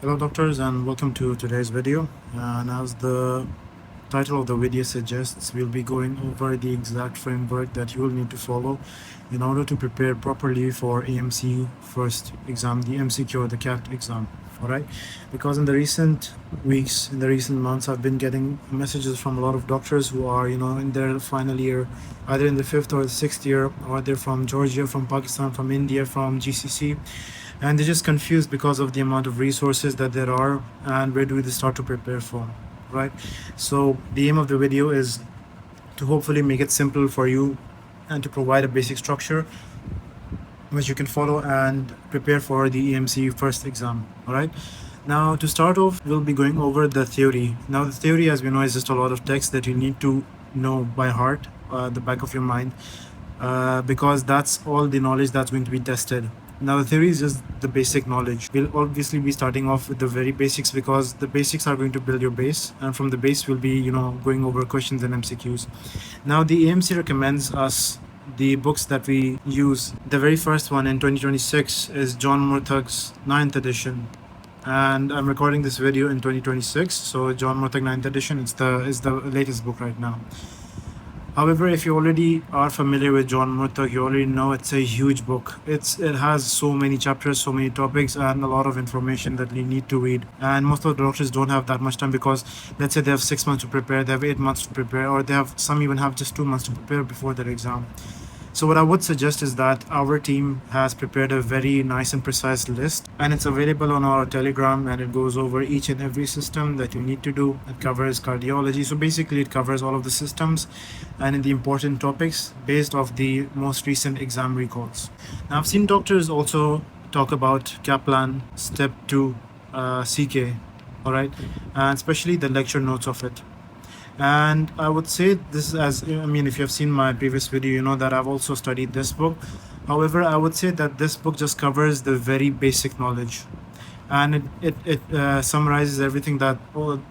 Hello doctors and welcome to today's video, and as the title of the video suggests, we'll be going over the exact framework that you will need to follow in order to prepare properly for AMC first exam, the MCQ or the CAT exam. Alright, because in the recent weeks, in the recent months, I've been getting messages from a lot of doctors who are in their final year, either in the 5th or the 6th year, or they're from Georgia, from Pakistan, from India, from GCC, and they're just confused because of the amount of resources that there are and where do they start to prepare from, right? So the aim of the video is to hopefully make it simple for you and to provide a basic structure which you can follow and prepare for the EMC first exam. All right, now to start off, we'll be going over the theory. Now the theory, as we know, is just a lot of text that you need to know by heart, the back of your mind, because that's all the knowledge that's going to be tested. Now the theory is just the basic knowledge. We'll obviously be starting off with the very basics because the basics are going to build your base, and from the base we'll be going over questions and MCQs. Now the AMC recommends us the books that we use. The very first one in 2026 is John Murtag's 9th edition, and I'm recording this video in 2026, so John Murtagh 9th edition is the latest book right now. However, if you already are familiar with John Murtagh, you already know it's a huge book. It has so many chapters, so many topics, and a lot of information that you need to read. And most of the doctors don't have that much time because, let's say, they have 6 months to prepare, they have 8 months to prepare, or some even have just 2 months to prepare before their exam. So what I would suggest is that our team has prepared a very nice and precise list, and it's available on our Telegram, and it goes over each and every system that you need to do. It covers cardiology, so basically it covers all of the systems and the important topics based off the most recent exam recalls. Now I've seen doctors also talk about Kaplan Step 2 CK, all right, and especially the lecture notes of it. And I would say this, if you have seen my previous video, you know that I've also studied this book. However, I would say that this book just covers the very basic knowledge, and it summarizes everything that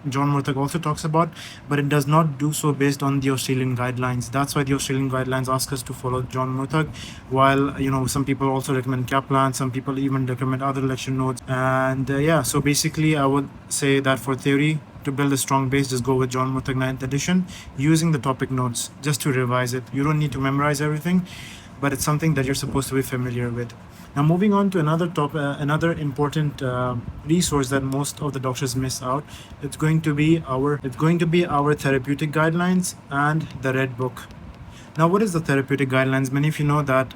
John Murtagh also talks about, but it does not do so based on the Australian guidelines. That's why the Australian guidelines ask us to follow John Murtagh, while some people also recommend Kaplan, some people even recommend other lecture notes. And so basically I would say that for theory, to build a strong base, just go with John Murtagh 9th edition using the topic notes just to revise it. You don't need to memorize everything, but it's something that you're supposed to be familiar with. Now moving on to another important resource that most of the doctors miss out. It's going to be our therapeutic guidelines and the Red Book. Now, what is the therapeutic guidelines? Many of you know that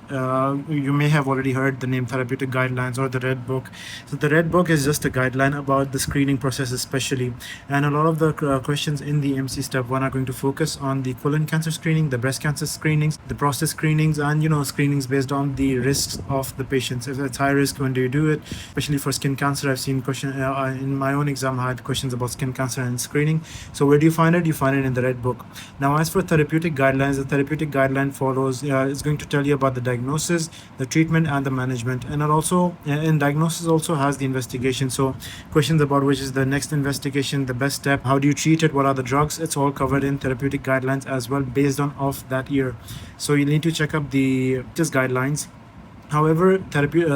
you may have already heard the name therapeutic guidelines or the Red Book. So the Red Book is just a guideline about the screening process especially. And a lot of the questions in the MC Step 1 are going to focus on the colon cancer screening, the breast cancer screenings, the prostate screenings, and screenings based on the risks of the patients. If it's high risk, when do you do it? Especially for skin cancer, I've seen questions in my own exam. I had questions about skin cancer and screening. So where do you find it? You find it in the Red Book. Now, as for therapeutic guidelines, the therapeutic guideline follows is going to tell you about the diagnosis, the treatment, and the management. And it also in diagnosis also has the investigation. So questions about which is the next investigation, the best step, how do you treat it, what are the drugs, it's all covered in therapeutic guidelines as well based on of that year. So you need to check up the just guidelines. However,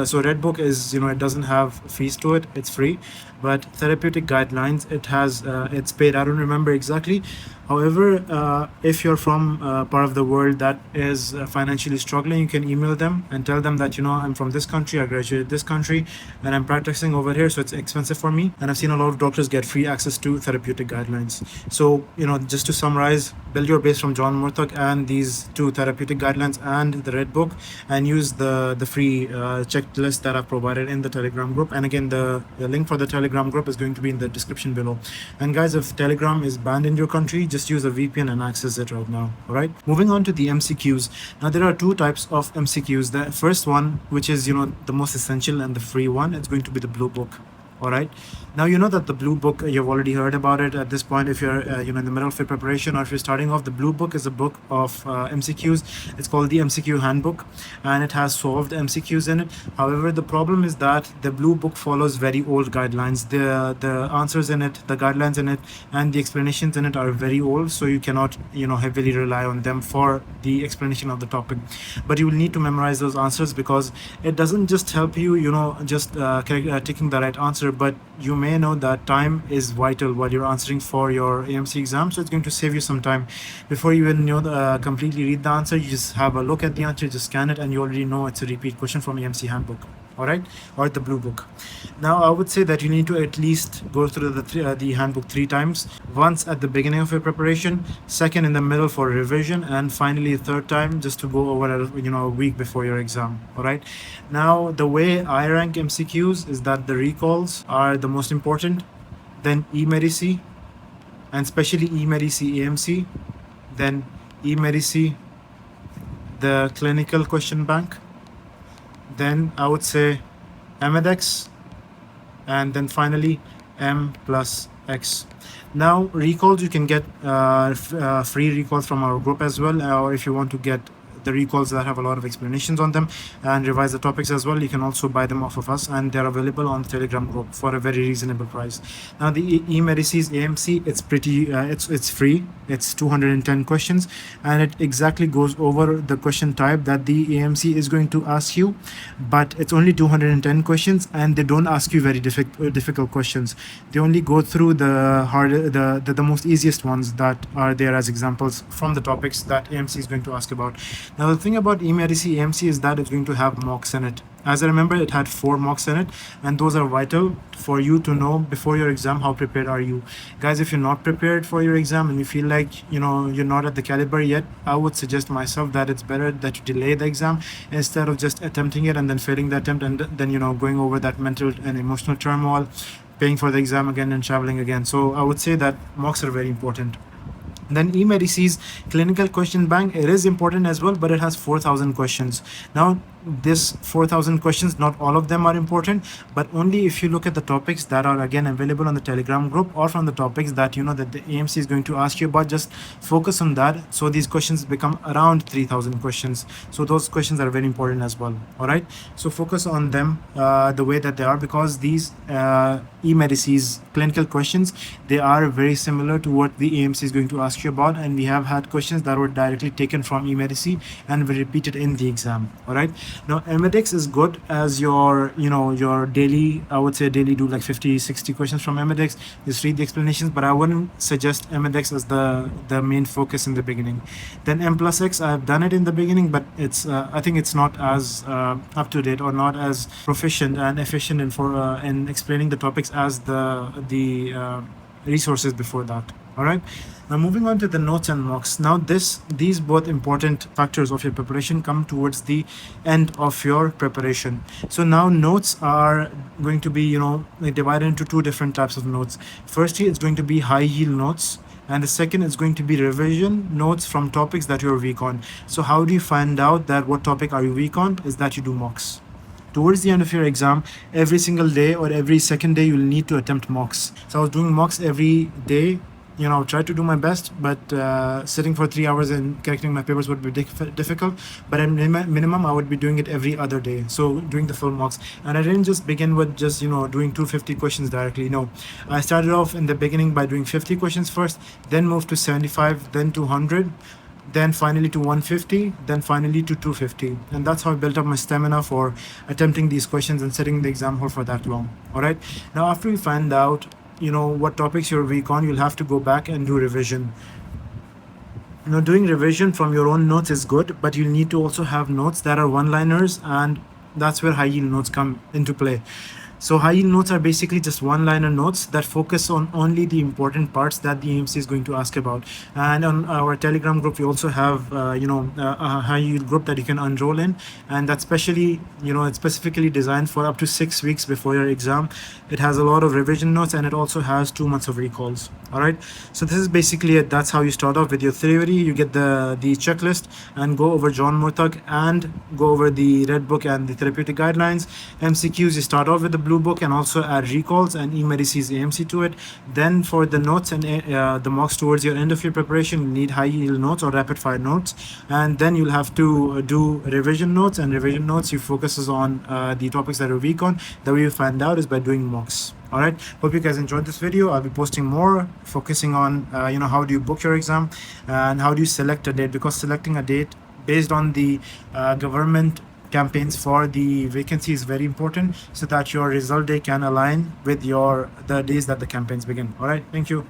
so Red Book is, it doesn't have fees to it, it's free. But therapeutic guidelines, it has it's paid. I don't remember exactly. However, if you're from part of the world that is financially struggling, you can email them and tell them that I'm from this country, I graduated this country, and I'm practicing over here, so it's expensive for me. And I've seen a lot of doctors get free access to therapeutic guidelines. So just to summarize, build your base from John Murtagh and these two therapeutic guidelines and the Red Book, and use the free checklist that I've provided in the Telegram group. And again, the link for the Telegram group is going to be in the description below. And guys, if Telegram is banned in your country, just use a VPN and access it right now. All right, moving on to the MCQs. Now there are two types of MCQs. The first one, which is the most essential and the free one, it's going to be the Blue Book. All right, now that the Blue Book, you've already heard about it at this point. If you're in the middle of your preparation, or if you're starting off, the Blue Book is a book of MCQs. It's called the MCQ handbook, and it has solved MCQs in it. However, the problem is that the Blue Book follows very old guidelines. The answers in it, the guidelines in it, and the explanations in it are very old, so you cannot heavily rely on them for the explanation of the topic. But you will need to memorize those answers, because it doesn't just help you just taking the right answer, answer, but you may know that time is vital while you're answering for your AMC exam. So it's going to save you some time. Before you even completely read the answer, you just have a look at the answer, just scan it, and you already know it's a repeat question from AMC handbook. All right, or the blue book. Now I would say that you need to at least go through the handbook 3 times. Once at the beginning of your preparation, second in the middle for revision, and finally third time just to go over a week before your exam. All right. Now the way I rank MCQs is that the recalls are the most important, then eMedici, and especially eMedici AMC, then eMedici, the clinical question bank, then I would say MEDEX, and then finally M plus X. Now recalls, you can get free recalls from our group as well, or if you want to get the recalls that have a lot of explanations on them and revise the topics as well, you can also buy them off of us, and they're available on the Telegram group for a very reasonable price. Now the eMedici's AMC, it's pretty it's free. It's 210 questions, and it exactly goes over the question type that the AMC is going to ask you, but it's only 210 questions, and they don't ask you very difficult questions. They only go through the most easiest ones that are there as examples from the topics that AMC is going to ask about. Now the thing about eMedici AMC is that it's going to have mocks in it. As I remember, it had 4 mocks in it, and those are vital for you to know before your exam how prepared are you. Guys, if you're not prepared for your exam and you feel like you're not at the caliber yet, I would suggest myself that it's better that you delay the exam instead of just attempting it and then failing the attempt, and then going over that mental and emotional turmoil, paying for the exam again and traveling again. So I would say that mocks are very important. Then eMedici's clinical question bank, it is important as well, but it has 4,000 questions. Now this 4,000 questions, not all of them are important, but only if you look at the topics that are again available on the Telegram group, or from the topics that that the AMC is going to ask you about, just focus on that. So these questions become around 3,000 questions. So those questions are very important as well. All right, so focus on them the way that they are, because these eMedici's clinical questions, they are very similar to what the AMC is going to ask you about, and we have had questions that were directly taken from eMedici and were repeated in the exam. All right. Now MEDEX is good as your your daily, I would say daily do like 50-60 questions from MEDEX, just read the explanations, but I wouldn't suggest MEDEX as the main focus in the beginning. Then M plus X, I've done it in the beginning, but it's I think it's not as up to date or not as proficient and efficient in explaining the topics as the resources before that. All right. Now moving on to the notes and mocks. Now these both important factors of your preparation come towards the end of your preparation. So now notes are going to be divided into 2 different types of notes. Firstly, it's going to be high yield notes, and the second is going to be revision notes from topics that you're weak on. So how do you find out that what topic are you weak on? Is that you do mocks. Towards the end of your exam, every single day or every second day, you'll need to attempt mocks. So I was doing mocks every day. Try to do my best, but sitting for 3 hours and correcting my papers would be difficult. But at minimum, I would be doing it every other day. So doing the full mocks. And I didn't just begin with just, doing 250 questions directly. No, I started off in the beginning by doing 50 questions first, then moved to 75, then 200. Then finally to 150, then finally to 250. And that's how I built up my stamina for attempting these questions and sitting in the exam hall for that long. All right. Now, after you find out, what topics you're weak on, you'll have to go back and do revision. Doing revision from your own notes is good, but you'll need to also have notes that are one-liners, and that's where high yield notes come into play. So high yield notes are basically just one-liner notes that focus on only the important parts that the AMC is going to ask about. And on our Telegram group, we also have a high yield group that you can enroll in, and that's it's specifically designed for up to 6 weeks before your exam. It has a lot of revision notes, and it also has 2 months of recalls. All right, so this is basically it. That's how you start off with your theory. You get the checklist and go over John Murtagh and go over the Red Book and the therapeutic guidelines. MCQs, you start off with the blue book and also add recalls and eMedici's AMC to it. Then for the notes and the mocks towards your end of your preparation, you need high yield notes or rapid fire notes, and then you'll have to do revision notes. And revision notes, you focuses on the topics that are weak on. The way you find out is by doing mocks. All right, hope you guys enjoyed this video. I'll be posting more focusing on how do you book your exam and how do you select a date, because selecting a date based on the government campaigns for the vacancy is very important, so that your result day can align with the days that the campaigns begin. All right, thank you.